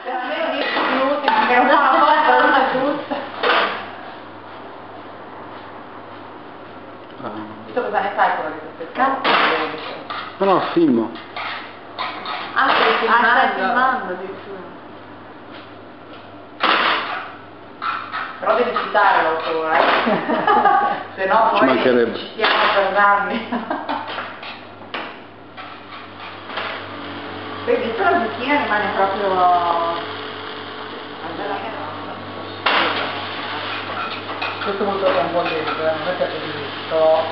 Per almeno 10 minuti, perché non fa la cosa una giusta. Tu cosa ne fai con queste scarpe? No, filmo. Ah, stai filmando? Stai filmando addirittura. Però devi citarlo ancora, se no Ci poi mancherebbe. ci siamo per anni. Poi visto la zucchina rimane proprio... Questo è molto un po' dentro, non è che è così, però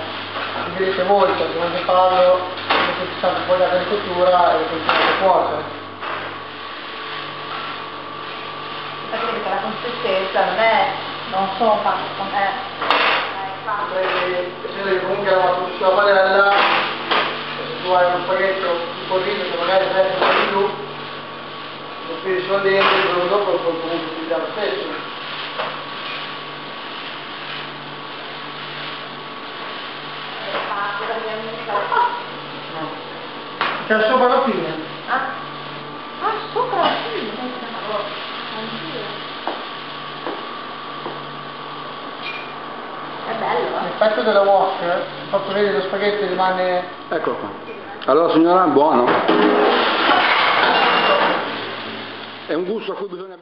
mi direte voi, perché quando parlo, mi sono stato un po' di cottura e continuate a cuocere. Perché la consistenza non sono fatte con Se comunque la fatto sulla padella, se tu hai uno spaghetto un po' riso che magari resta un po' di più, lo spiri solo dentro e il giorno dopo lo puoi comunque utilizzare lo stesso. C'è sopra la fine. Ah, sopra la fine? È bello, L'effetto della wok, il fatto che lo spaghetto rimane... Eccolo qua. Allora signora, buono. È un gusto a cui bisogna...